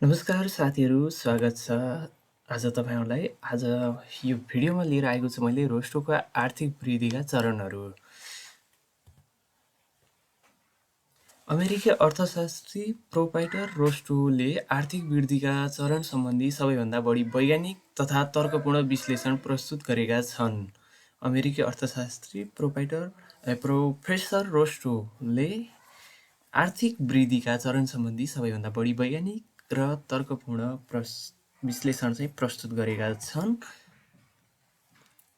नमस्कार साथीहरू, स्वागत छ। आज तपाईँहरूलाई आज यो भिडियोमा लिएर आएको छु मैले रोस्टोको आर्थिक वृद्धिका चरणहरू। अमेरिकी अर्थशास्त्री प्रोपाइटर रोस्टोले आर्थिक वृद्धिका चरण सम्बन्धी सबैभन्दा बढी वैज्ञानिक तथा तर्कपूर्ण विश्लेषण प्रस्तुत गरेका छन्। अमेरिकी अर्थशास्त्री प्रोफेसर रोस्टोले आर्थिक वृद्धिका चरण सम्बन्धी सबैभन्दा बढी वैज्ञानिक र तर्कपूर्ण विश्लेषण प्रस्तुत गरेका छन्।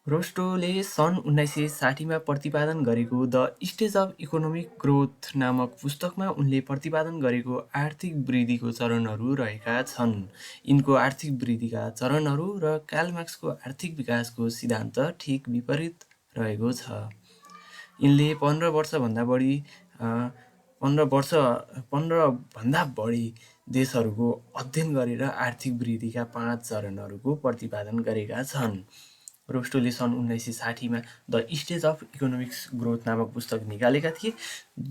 रोस्टोले सन् 1960 मा प्रतिपादन गरेको the stage of economic growth नामक पुस्तकमा उनले प्रतिपादन गरेको आर्थिक वृद्धिको चरणहरू रहेका छन्। यिनको आर्थिक वृद्धिका चरणहरू र कार्ल मार्क्सको आर्थिक विकासको सिद्धान्त ठिक विपरीत रहेको छ। यिनले 15 भन्दा बढी देशहरूको अध्ययन गरेर आर्थिक वृद्धिका 5 चरणहरूको प्रतिपादन गरेका छन्। रोस्टोले सन् 1960 मा the stage of economics growth नामक पुस्तक निकालेका थिए,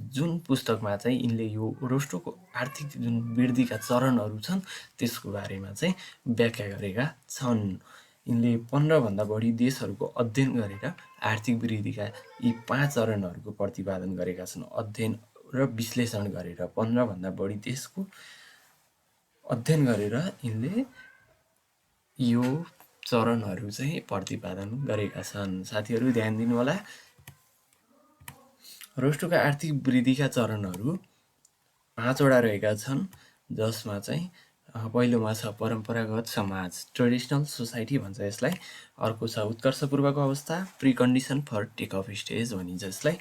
जुन पुस्तकमा चाहिँ यिनले यो रोस्टोको आर्थिक जुन वृद्धिका चरणहरू छन् त्यसको बारेमा चाहिँ व्याख्या गरेका छन्। यिनले 15 भन्दा बढी देशहरूको अध्ययन गरेर आर्थिक वृद्धिका यी 5 चरणहरूको प्रतिपादन गरेका छन्। अध्ययन र विश्लेषण गरेर 15 भन्दा बढी देशको अध्ययन गरेर यिनले यो चरणहरू चाहिँ प्रतिपादन गरेका छन्। साथीहरू ध्यान दिनु होला। रोस्टोका आर्थिक वृद्धिका चरणहरू 5 वटा रहेका छन्, जसमा चाहिँ पहिलोमा छ परम्परागत समाज, ट्रेडिसनल सोसाइटी भन्छ यसलाई। अर्को छ उत्कर्षपूर्वको अवस्था, precondition for take off stage भनिन्छ यसलाई।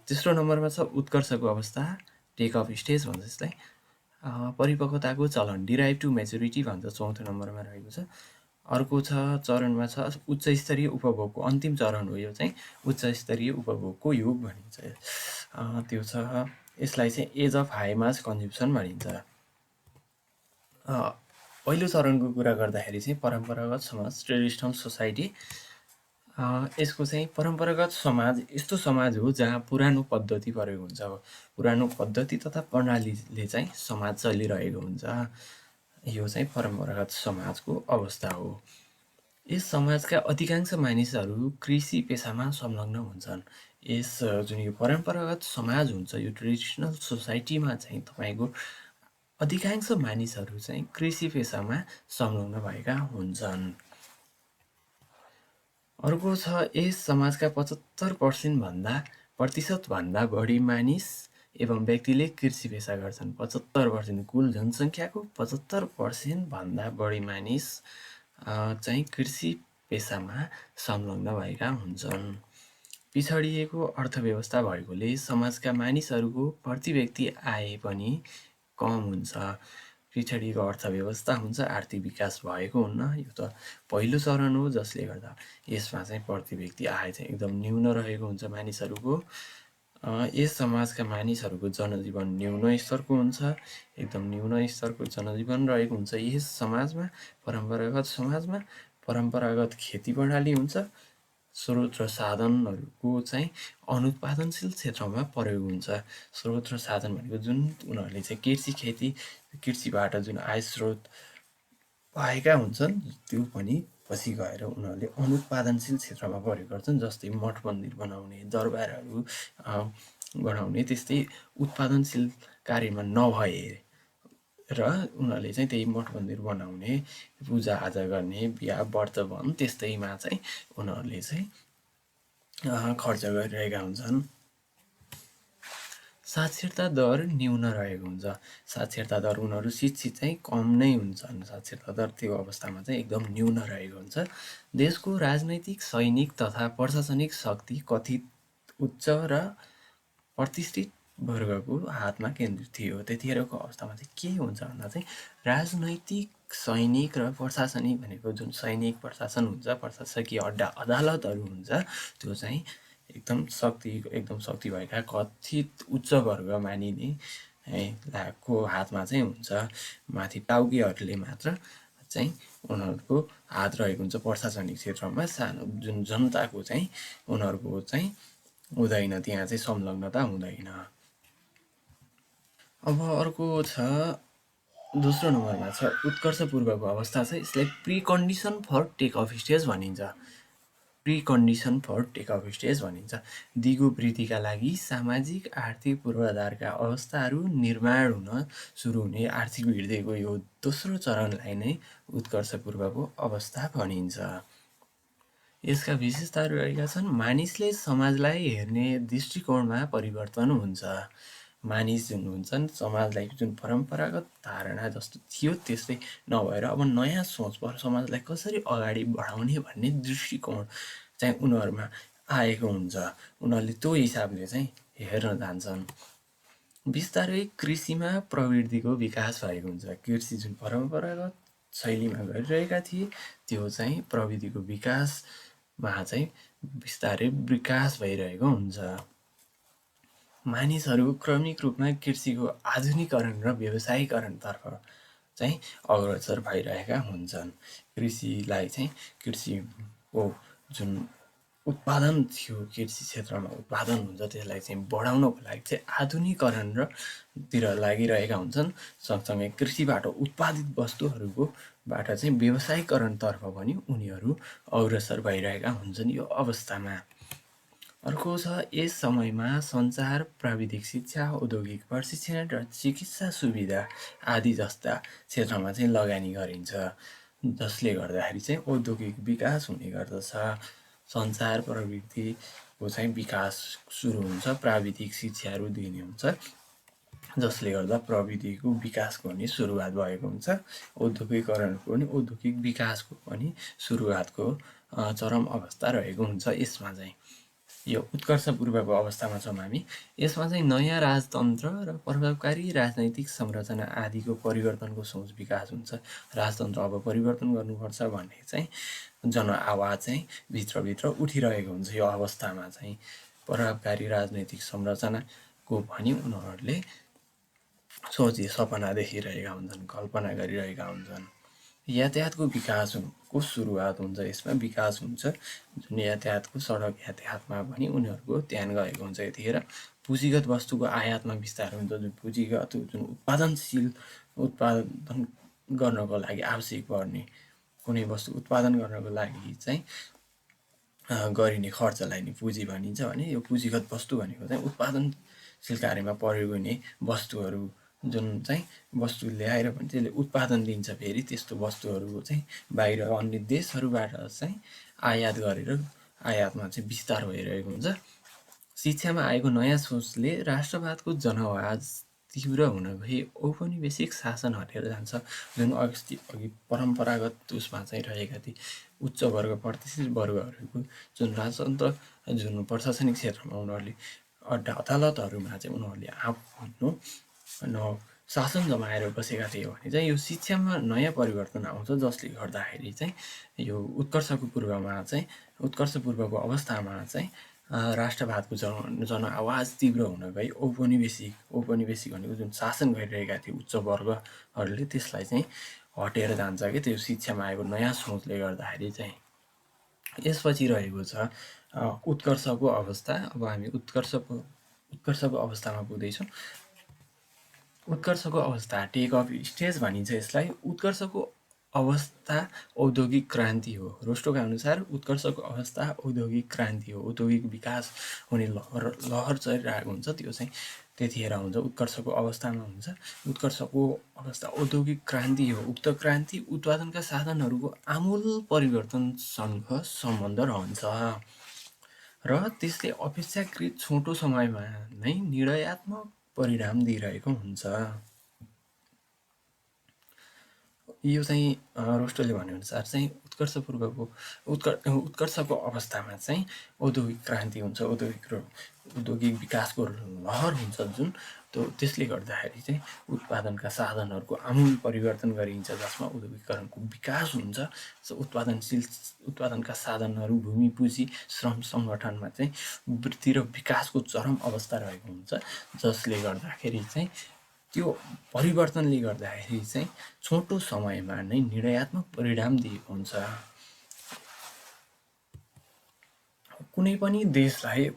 तेस्रो नम्बरमा छ उत्कर्षको अवस्था, टेक अफ स्टेज भन्छ यसलाई। परिपक्वताको चलन, डिराइभ टु मेच्युरिटी भन्छ चौथो नम्बरमा रहेको छ। अर्को चरणमा छ उच्च स्तरीय उपभोगको अन्तिम चरण हो यो चाहिँ उच्च स्तरीय उपभोगको युग भनिन्छ। त्यो छ यसलाई चाहिँ age of high mass consumption भनिन्छ। पहिलो चरणको कुरा गर्दाखेरि चाहिँ परम्परागत समाज, ट्रेडिसनल सोसाइटी। यसको चाहिँ परम्परागत समाज यस्तो समाज हो जहाँ पुरानो पद्धति प्रयोग हुन्छ। पुरानो पद्धति तथा प्रणालीले चाहिँ समाज चलिरहेको हुन्छ। यो चाहिँ परम्परागत समाजको अवस्था हो। यस समाजका अधिकांश मानिसहरू कृषि पेसामा संलग्न हुन्छन्। यस जुन यो परम्परागत समाज हुन्छ, यो ट्रेडिसनल सोसाइटीमा चाहिँ तपाईँको अधिकांश मानिसहरू चाहिँ कृषि पेसामा संलग्न भएका हुन्छन्। अर्को छ यस समाजका 75% भन्दा बढी मानिस एवं व्यक्तिले कृषि पेसा गर्छन्। 75% कुल जनसङ्ख्याको 75% भन्दा बढी मानिस चाहिँ कृषि पेसामा संलग्न भएका हुन्छन्। पिछडिएको अर्थव्यवस्था भएकोले समाजका मानिसहरूको प्रति व्यक्ति आय पनि कम हुन्छ। पिछडिएको अर्थव्यवस्था हुन्छ, आर्थिक विकास भएको हुन्न। यो त पहिलो चरण हो, जसले गर्दा यसमा चाहिँ प्रति व्यक्ति आय चाहिँ एकदम न्यून रहेको हुन्छ मानिसहरूको। यस समाजका मानिसहरूको जनजीवन न्यून स्तरको हुन्छ, एकदम न्यून स्तरको जनजीवन रहेको हुन्छ। यस समाजमा परम्परागत समाजमा परम्परागत खेती प्रणाली हुन्छ। स्रोत र साधनहरूको चाहिँ अनुत्पादनशील क्षेत्रमा प्रयोग हुन्छ। स्रोत र साधन भनेको जुन उनीहरूले चाहिँ कृषिबाट जुन आय स्रोत पाएका हुन्छन् त्यो पनि पछि गएर उनीहरूले अनुत्पादनशील क्षेत्रमा प्रयोग गर्छन्। जस्तै मठ मन्दिर बनाउने, दरबारहरू बनाउने, त्यस्तै उत्पादनशील कार्यमा नभए र उनीहरूले चाहिँ त्यही मठ मन्दिर बनाउने, पूजाआजा गर्ने, बिहा व्रतबन्ध त्यस्तैमा चाहिँ उनीहरूले चाहिँ खर्च गरिरहेका हुन्छन्। साक्षरता दर न्यून रहेको हुन्छ। साक्षरता दर उनीहरू शिक्षित चाहिँ कम नै हुन्छन्। साक्षरता दर त्यो अवस्थामा चाहिँ एकदम न्यून रहेको हुन्छ। देशको राजनैतिक, सैनिक तथा प्रशासनिक शक्ति कथित उच्च र प्रतिष्ठित वर्गको हातमा केन्द्रित थियो। त्यतिखेरको अवस्थामा चाहिँ के हुन्छ भन्दा चाहिँ राजनैतिक, सैनिक र प्रशासनिक भनेको जुन सैनिक प्रशासन हुन्छ, प्रशासकीय अदालतहरू हुन्छ, त्यो चाहिँ एकदम शक्ति भएका कथित उच्च वर्ग मानिने को हातमा चाहिँ हुन्छ। माथि टाउकेहरूले मात्र चाहिँ उनीहरूको हात रहेको हुन्छ। प्रशासनिक क्षेत्रमा सानो जुन जनताको चाहिँ उनीहरूको चाहिँ हुँदैन, त्यहाँ चाहिँ संलग्नता हुँदैन। अब अर्को छ दोस्रो नम्बरमा छ उत्कर्षपूर्वको अवस्था छ, यसलाई प्रिकन्डिसन फर टेक अफ स्टेज भनिन्छ। प्रिकन्डिसन फर टेक अफ स्टेज भनिन्छ। दिगो वृद्धिका लागि सामाजिक आर्थिक पूर्वाधारका अवस्थाहरू निर्माण हुन सुरु हुने आर्थिक वृद्धिको यो दोस्रो चरणलाई नै उत्कर्षपूर्वको अवस्था भनिन्छ। यसका विशेषताहरू रहेका छन्। मानिसले समाजलाई हेर्ने दृष्टिकोणमा परिवर्तन हुन्छ। मानिस जुन हुन्छन्, समाजलाई जुन परम्परागत धारणा जस्तो थियो त्यस्तै नभएर अब नयाँ सोच समाजलाई कसरी अगाडि बढाउने भन्ने दृष्टिकोण चाहिँ उनीहरूमा आएको हुन्छ। उनीहरूले त्यो हिसाबले चाहिँ हेर्न जान्छन्। बिस्तारै कृषिमा प्रविधिको विकास भएको हुन्छ। कृषि जुन परम्परागत शैलीमा गरिरहेका थिए त्यो चाहिँ प्रविधिको विकासमा चाहिँ बिस्तारै विकास भइरहेको हुन्छ। मानिसहरू क्रमिक रूपमा कृषिको आधुनिकीकरण र व्यवसायीकरणतर्फ चाहिँ अग्रसर भइरहेका हुन्छन्। कृषिलाई चाहिँ कृषिको जुन उत्पादन थियो, कृषि क्षेत्रमा उत्पादन हुन्छ, त्यसलाई चाहिँ बढाउनको लागि चाहिँ आधुनिकीकरण र तिर लागिरहेका हुन्छन्। सँगसँगै कृषिबाट उत्पादित वस्तुहरूको बाट चाहिँ व्यवसायीकरणतर्फ पनि उनीहरू अग्रसर भइरहेका हुन्छन् यो अवस्थामा। अर्को छ, यस समयमा सञ्चार, प्राविधिक शिक्षा, औद्योगिक प्रशिक्षण र चिकित्सा सुविधा आदि जस्ता क्षेत्रमा चाहिँ लगानी गरिन्छ, जसले गर्दाखेरि चाहिँ औद्योगिक विकास हुने गर्दछ। सञ्चार प्रविधिको चाहिँ विकास सुरु हुन्छ, प्राविधिक शिक्षाहरू दिने हुन्छ, जसले गर्दा प्रविधिको विकासको पनि सुरुवात भएको हुन्छ। औद्योगिकरणको पनि, औद्योगिक विकासको पनि सुरुवातको चरम अवस्था रहेको हुन्छ। यसमा चाहिँ यो उत्कर्षपूर्वको अवस्थामा छौँ हामी। यसमा चाहिँ नयाँ राजतन्त्र र प्रभावकारी राजनैतिक संरचना आदिको परिवर्तनको सोच विकास हुन्छ। राजतन्त्र अब परिवर्तन गर्नुपर्छ भन्ने चाहिँ जनआवाज चाहिँ भित्रभित्र उठिरहेको हुन्छ। यो अवस्थामा चाहिँ प्रभावकारी राजनैतिक संरचनाको पनि उनीहरूले सपना देखिरहेका हुन्छन्, कल्पना गरिरहेका हुन्छन्। यातायातको विकासको सुरुवात हुन्छ, यसमा विकास हुन्छ। जुन यातायातको सडक यातायातमा पनि उनीहरूको ध्यान गएको हुन्छ। यतिखेर पुँजीगत वस्तुको आयातमा विस्तार हुन्छ। जुन पुँजीगत जुन उत्पादन गर्नको लागि आवश्यक पर्ने कुनै वस्तु उत्पादन गर्नको लागि चाहिँ गरिने खर्चलाई नै पुँजी भनिन्छ भने यो पुँजीगत वस्तु भनेको चाहिँ उत्पादनशील कार्यमा प्रयोग हुने वस्तुहरू जुन चाहिँ वस्तु ल्याएर पनि त्यसले उत्पादन दिन्छ। फेरि त्यस्तो वस्तुहरू चाहिँ बाहिर अन्य देशहरूबाट चाहिँ आयात गरेर आयातमा चाहिँ विस्तार भइरहेको हुन्छ। शिक्षामा आएको नयाँ सोचले राष्ट्रवादको जनआवाज तीव्र हुन गई औपनिवेशिक शासन हटेर जान्छ। जुन अघि परम्परागत उसमा चाहिँ रहेका थिए उच्च वर्ग, प्रतिष्ठित वर्गहरूको जुन राजतन्त्र, जुन प्रशासनिक क्षेत्रमा उनीहरूले अदालतहरूमा चाहिँ उनीहरूले आफ्नो शासन जमाएर बसेका थिए भने चाहिँ यो शिक्षामा नयाँ परिवर्तन आउँछ, जसले गर्दाखेरि चाहिँ यो उत्कर्षपूर्वको अवस्थामा चाहिँ राष्ट्रवादको जनआवाज तीव्र हुन गई औपनिवेशिक भनेको जुन शासन गरिरहेका थिए उच्च वर्गहरूले त्यसलाई चाहिँ हटेर जान्छ कि त्यो शिक्षामा आएको नयाँ सोचले गर्दाखेरि चाहिँ। यसपछि रहेको छ उत्कर्षको अवस्था। अब हामी उत्कर्षको अवस्थामा पुग्दैछौँ। उत्कर्षको अवस्था टेक अफ स्टेज भनिन्छ यसलाई। उत्कर्षको अवस्था औद्योगिक क्रान्ति हो। रोस्टोका अनुसार उत्कर्षको अवस्था औद्योगिक क्रान्ति हो। औद्योगिक विकास हुने लहर चलिरहेको हुन्छ, त्यो चाहिँ त्यतिखेर हुन्छ, उत्कर्षको अवस्थामा हुन्छ। उत्कर्षको अवस्था औद्योगिक क्रान्ति हो। उक्त क्रान्ति उत्पादनका साधनहरूको आमूल परिवर्तनसँग सम्बन्ध रहन्छ र त्यसले अपेक्षाकृत छोटो समयमा नै निर्णयात्मक परिणाम दिइरहेको हुन्छ। यो चाहिँ रोस्टोले भनेअनुसार चाहिँ उत्कर्षको अवस्थामा चाहिँ औद्योगिक क्रान्ति हुन्छ, औद्योगिक विकासको लहर हुन्छ जुन, त्यसले गर्दाखेरि चाहिँ उत्पादनका साधनहरूको आमूल परिवर्तन गरिन्छ, जसमा औद्योगिकरणको विकास हुन्छ। उत्पादनका साधनहरू, भूमि, पुँजी, श्रम सङ्गठनमा चाहिँ वृद्धि र विकासको चरम अवस्था रहेको हुन्छ, जसले गर्दाखेरि चाहिँ त्यो परिवर्तनले गर्दाखेरि चाहिँ छोटो समयमा नै निर्णयात्मक परिणाम दिएको हुन्छ। कुनै पनि देशलाई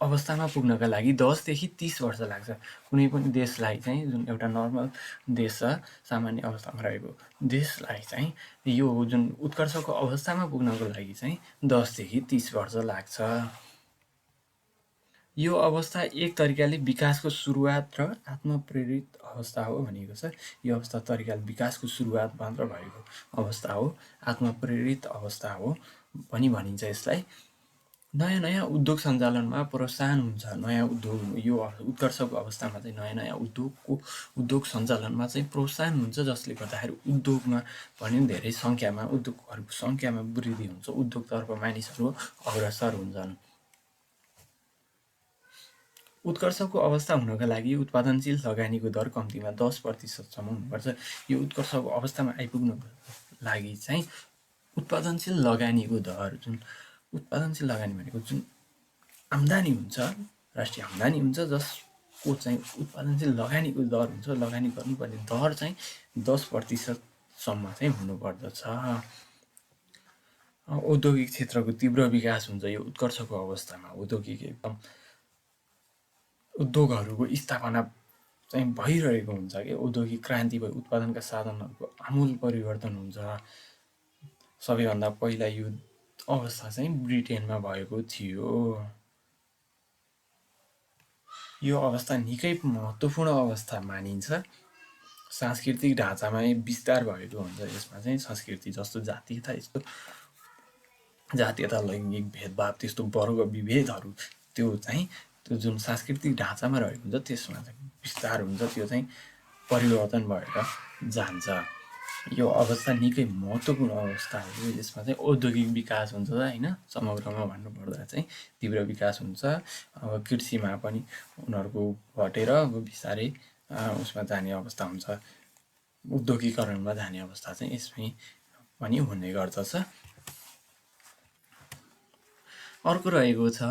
अवस्थामा पुग्नका लागि 10 देखि 30 वर्ष लाग्छ। कुनै पनि देशलाई चाहिँ जुन एउटा नर्मल देश छ, सामान्य अवस्थामा रहेको देशलाई चाहिँ यो जुन उत्कर्षको अवस्थामा पुग्नको लागि चाहिँ 10 देखि 30 वर्ष लाग्छ। यो अवस्था एक तरिकाले विकासको सुरुवात र आत्मप्रेरित अवस्था हो भनिएको छ। यो अवस्था तरिकाले विकासको सुरुवात मात्र भएको अवस्था हो, आत्मप्रेरित अवस्था हो पनि भनिन्छ यसलाई। नयाँ नयाँ उद्योग सञ्चालनमा प्रोत्साहन हुन्छ। नयाँ उद्योग यो उत्कर्षको अवस्थामा चाहिँ नयाँ नयाँ उद्योग सञ्चालनमा चाहिँ प्रोत्साहन हुन्छ, जसले गर्दाखेरि उद्योगमा पनि धेरै सङ्ख्यामा उद्योगहरूको सङ्ख्यामा वृद्धि हुन्छ, उद्योगतर्फ मानिसहरू अग्रसर हुन्छन्। उत्कर्षको अवस्था हुनका लागि उत्पादनशील लगानीको दर कम्तीमा 10% हुनुपर्छ। यो उत्कर्षको अवस्थामा आइपुग्नको लागि चाहिँ उत्पादनशील लगानीको दर उत्पादनशील लगानी भनेको जुन आम्दानी हुन्छ, राष्ट्रिय आम्दानी हुन्छ, जसको चाहिँ उत्पादनशील लगानीको दर हुन्छ, लगानी गर्नुपर्ने दर चाहिँ 10%सम्म चाहिँ हुनुपर्दछ। औद्योगिक क्षेत्रको तीव्र विकास हुन्छ यो उत्कर्षको अवस्थामा। उद्योगहरूको स्थापना चाहिँ भइरहेको हुन्छ कि औद्योगिक क्रान्ति भयो, उत्पादनका साधनहरूको आमूल परिवर्तन हुन्छ। सबैभन्दा पहिला यो अवस्था चाहिँ ब्रिटेनमा भएको थियो। यो अवस्था निकै महत्त्वपूर्ण अवस्था मानिन्छ। सांस्कृतिक ढाँचामा विस्तार भएको हुन्छ। यसमा चाहिँ संस्कृति जस्तो जातीयता, लैङ्गिक भेदभाव, त्यस्तो वर्ग विभेदहरू त्यो जुन सांस्कृतिक ढाँचामा रहेको हुन्छ त्यसमा चाहिँ विस्तार हुन्छ, त्यो चाहिँ परिवर्तन भएर जान्छ। यो अवस्था निकै महत्त्वपूर्ण अवस्था हो। यसमा चाहिँ औद्योगिक विकास हुन्छ होइन, समग्रमा भन्नुपर्दा चाहिँ तीव्र विकास हुन्छ। अब कृषिमा पनि उनीहरूको घटेर बिस्तारै उसमा जाने अवस्था हुन्छ, उद्योगीकरणमा जाने अवस्था चाहिँ यसमै पनि हुने गर्दछ। अर्को रहेको छ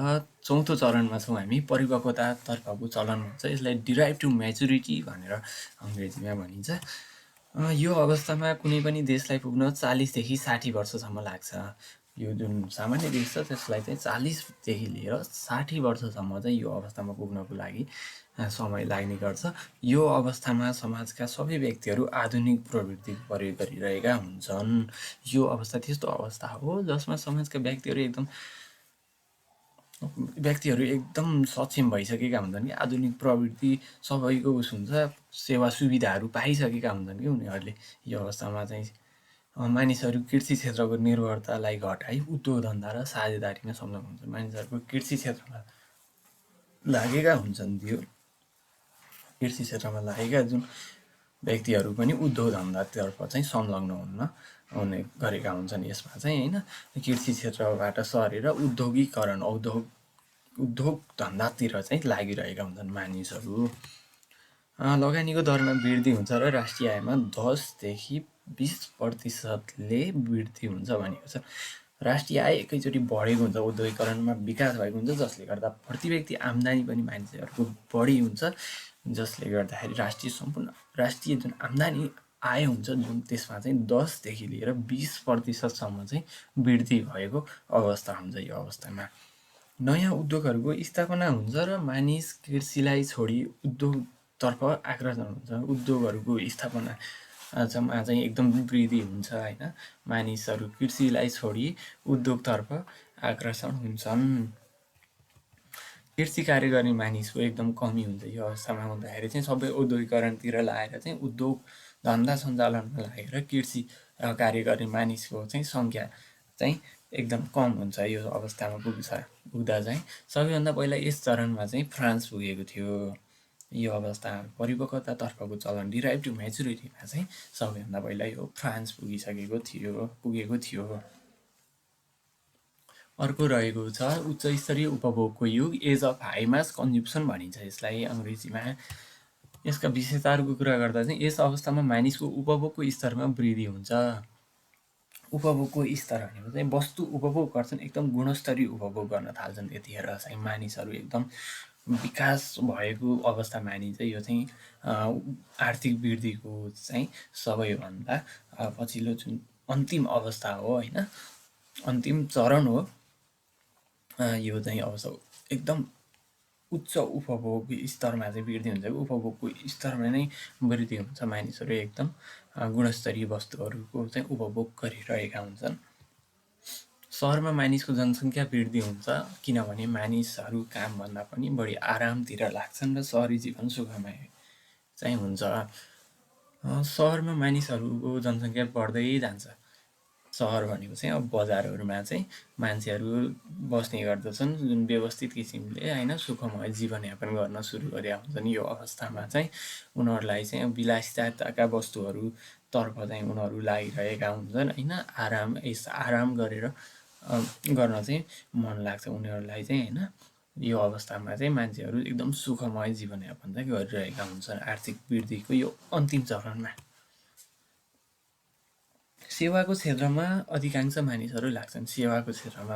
चौथो चरणमा छौँ हामी, परिपक्वतातर्फको चलन हुन्छ। यसलाई डिराइभ टु म्याचुरिटी भनेर अङ्ग्रेजीमा भनिन्छ। यो अवस्थामा कुनै पनि देशलाई पुग्न 40 देखि 60 वर्षसम्म लाग्छ। यो जुन सामान्य देश छ त्यसलाई चाहिँ 40 लिएर 60 वर्षसम्म चाहिँ यो अवस्थामा पुग्नको लागि समय लाग्ने गर्छ। यो अवस्थामा समाजका सबै व्यक्तिहरू आधुनिक प्रवृत्तिको प्रयोग गरिरहेका हुन्छन्। यो अवस्था त्यस्तो अवस्था हो जसमा समाजका व्यक्तिहरू एकदम सक्षम भइसकेका हुन्छन् कि आधुनिक प्रवृत्ति सबैको हुन्छ, सेवा सुविधाहरू पाइसकेका हुन्छन् कि उनीहरूले। यो अवस्थामा चाहिँ मानिसहरू कृषि क्षेत्रको निर्भरतालाई घटाई उद्योग धन्दा र साझेदारीमा संलग्न हुन्छन्। मानिसहरूको कृषि क्षेत्रमा लागेका हुन्छन्। त्यो कृषि क्षेत्रमा लागेका जुन व्यक्तिहरू पनि उद्योग धन्दातर्फ चाहिँ संलग्न हुने गरेका हुन्छन्। यसमा चाहिँ होइन, कृषि क्षेत्रबाट सरेर उद्योगीकरण उद्योग धन्दातिर चाहिँ लागिरहेका हुन्छन् मानिसहरू। लगानीको दरमा वृद्धि हुन्छ र राष्ट्रिय आयमा 10 देखि 20%ले वृद्धि हुन्छ भनेको छ। राष्ट्रिय आय एकैचोटि बढेको हुन्छ, औद्योगिकरणमा विकास भएको हुन्छ, जसले गर्दा प्रति व्यक्ति आम्दानी पनि मानिसहरूको बढी हुन्छ, जसले गर्दाखेरि राष्ट्रिय जुन आम्दानी आय हुन्छ जुन त्यसमा चाहिँ 10 देखि लिएर 20%सम्म चाहिँ वृद्धि भएको अवस्था हुन्छ। यो अवस्थामा नयाँ उद्योगहरूको स्थापना हुन्छ र मानिस कृषिलाई छोडी उद्योगतर्फ आकर्षण हुन्छ। उद्योगहरूको स्थापना चाहिँ एकदम वृद्धि हुन्छ होइन, मानिसहरू कृषिलाई छोडी उद्योगतर्फ आकर्षण हुन्छन्। कृषि कार्य गर्ने मानिसको एकदम कमी हुन्छ। यो अवस्थामा हुँदाखेरि चाहिँ सबै औद्योगिकरणतिर लाएर चाहिँ उद्योग धन्दा सञ्चालनमा लागेर कृषि कार्य गर्ने मानिसको चाहिँ सङ्ख्या चाहिँ एकदम कम हुन्छ। यो अवस्थामा पुग्दा चाहिँ सबैभन्दा पहिला यस चरणमा चाहिँ फ्रान्स पुगेको थियो। यो अवस्था परिपक्वतातर्फको चलन डिराइभ टु म्याचुरिटीमा चाहिँ सबैभन्दा पहिला यो फ्रान्स पुगेको थियो। अर्को रहेको छ उच्च स्तरीय उपभोगको युग, age of high mass consumption भनिन्छ यसलाई अङ्ग्रेजीमा। यसका विशेषताहरूको कुरा गर्दा चाहिँ यस अवस्थामा मानिसको उपभोगको स्तरमा वृद्धि हुन्छ। उपभोगको स्तर भनेको चाहिँ वस्तु उपभोग गर्छन्, एकदम गुणस्तरीय उपभोग गर्न थाल्छन्। यतिखेर चाहिँ मानिसहरू एकदम विकास भएको अवस्था मानिन्छ। यो चाहिँ आर्थिक वृद्धिको चाहिँ सबैभन्दा पछिल्लो जुन अन्तिम अवस्था हो होइन, अन्तिम चरण हो। यो चाहिँ अवस्था एकदम उच्च उपभोग स्तरमा चाहिँ वृद्धि हुन्छ, उपभोगको स्तरमा नै वृद्धि हुन्छ। मानिसहरू एकदम गुणस्तरीय वस्तुहरूको चाहिँ उपभोग गरिरहेका हुन्छन्। सहरमा मानिसको जनसङ्ख्या वृद्धि हुन्छ किनभने मानिसहरू कामभन्दा पनि बढी आरामतिर लाग्छन् र सहरी जीवन सुखमय चाहिँ हुन्छ। सहरमा मानिसहरूको जनसङ्ख्या बढ्दै जान्छ। सहर भनेको चाहिँ अब बजारहरूमा चाहिँ मान्छेहरू बस्ने गर्दछन्, जुन व्यवस्थित किसिमले होइन सुखमय जीवनयापन गर्न सुरु गरेका हुन्छन्। यो अवस्थामा चाहिँ उनीहरूलाई चाहिँ विलासिताका वस्तुहरूतर्फ चाहिँ उनीहरू लागिरहेका हुन्छन् होइन। आराम गरेर गर्न चाहिँ मन लाग्छ उनीहरूलाई चाहिँ होइन। यो अवस्थामा चाहिँ मान्छेहरू एकदम सुखमय जीवनयापन चाहिँ गरिरहेका हुन्छन् आर्थिक वृद्धिको यो अन्तिम चरणमा। सेवाको क्षेत्रमा अधिकांश मानिसहरू लाग्छन्। सेवाको क्षेत्रमा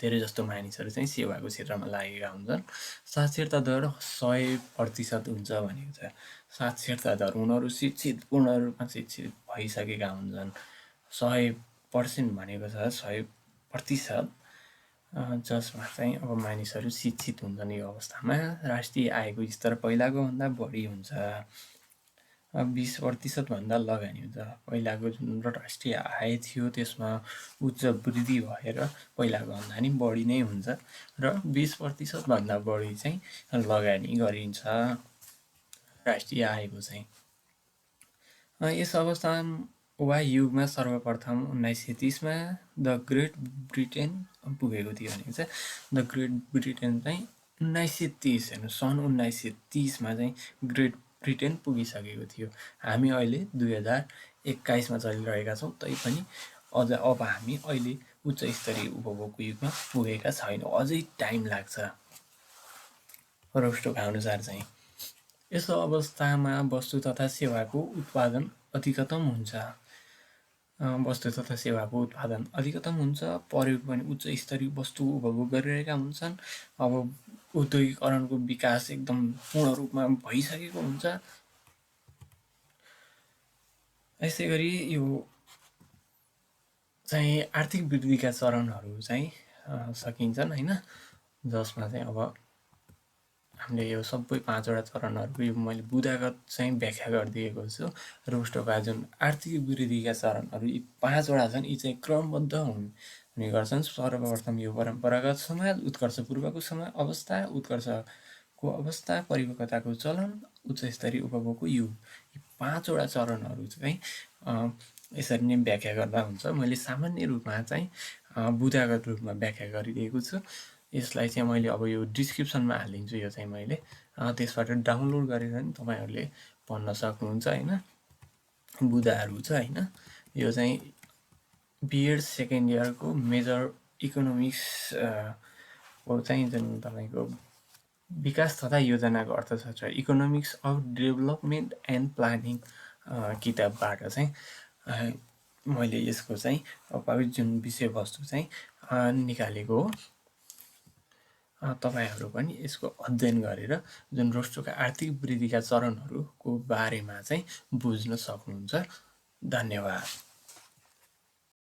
धेरै जस्तो मानिसहरू चाहिँ सेवाको क्षेत्रमा लागेका हुन्छन्। साक्षरता दर 100% हुन्छ भनेको छ। साक्षरता दर उनीहरू पूर्ण रूपमा शिक्षित भइसकेका हुन्छन्। 100% भनेको छ 100%, जसमा चाहिँ अब मानिसहरू शिक्षित हुन्छन्। यो अवस्थामा राष्ट्रिय आयको स्तर पहिलाको भन्दा बढी हुन्छ। 20% भन्दा लगानी हुन्छ। पहिलाको जुन राष्ट्रिय आय थियो त्यसमा उच्च वृद्धि भएर पहिलाको भन्दा नि बढी नै हुन्छ र 20% भन्दा बढी चाहिँ लगानी गरिन्छ राष्ट्रिय आयको चाहिँ। यस अवस्था वा युगमा सर्वप्रथम 1930मा द ग्रेट ब्रिटेन पुगेको थियो भनेको चाहिँ द ग्रेट ब्रिटेन चाहिँ 1930 हेर्नु सन् 1930मा चाहिँ ग्रेट ब्रिटेन पुगिसकेको थियो। हामी अहिले 2021मा चलिरहेका छौँ, तैपनि अब हामी अहिले उच्च स्तरीय उपभोगको युगमा पुगेका छैनौँ, अझै टाइम लाग्छ रोस्टोका अनुसार चाहिँ। यस्तो अवस्थामा वस्तु तथा सेवाको उत्पादन अधिकतम हुन्छ। वस्तु तथा सेवाको उत्पादन अधिकतम हुन्छ, प्रयोग पनि उच्च स्तरीय वस्तु उपभोग गरिरहेका हुन्छन्। अब औद्योगिकरणको विकास एकदम पूर्ण रूपमा भइसकेको हुन्छ। यसै गरी यो चाहिँ आर्थिक वृद्धिका चरणहरू चाहिँ सकिन्छन् होइन, जसमा चाहिँ अब हामीले यो सबै 5वटा चरणहरूको यो मैले बुदागत चाहिँ व्याख्या गरिदिएको छु। रोस्टोका जुन आर्थिक वृद्धिका चरणहरू यी 5वटा छन्, यी चाहिँ क्रमबद्ध हुने गर्छन्। सर्वप्रथम यो परम्परागत समाज, उत्कर्षपूर्वको अवस्था, उत्कर्षको अवस्था, परिपक्वताको चलन, उच्च स्तरीय उपभोगको युग। यी 5वटा चरणहरू चाहिँ यसरी नै व्याख्या गर्दा हुन्छ। मैले सामान्य रूपमा चाहिँ बुदागत रूपमा व्याख्या गरिदिएको छु। यसलाई चाहिँ मैले अब यो डिस्क्रिप्सनमा हालिदिन्छु। यो चाहिँ मैले त्यसबाट डाउनलोड गरेर नि तपाईँहरूले पढ्न सक्नुहुन्छ होइन। बुदाहरू छ होइन। यो चाहिँ बिएड सेकेन्ड इयरको मेजर इकोनोमिक्स को चाहिँ जुन तपाईँको विकास तथा योजनाको अर्थशास्त्र economics of development and planning किताबबाट चाहिँ मैले यसको चाहिँ जुन विषयवस्तु चाहिँ निकालेको हो। तपाईँहरू पनि यसको अध्ययन गरेर जुन रोस्टोका आर्थिक वृद्धिका चरणहरूको बारेमा चाहिँ बुझ्न सक्नुहुन्छ। धन्यवाद।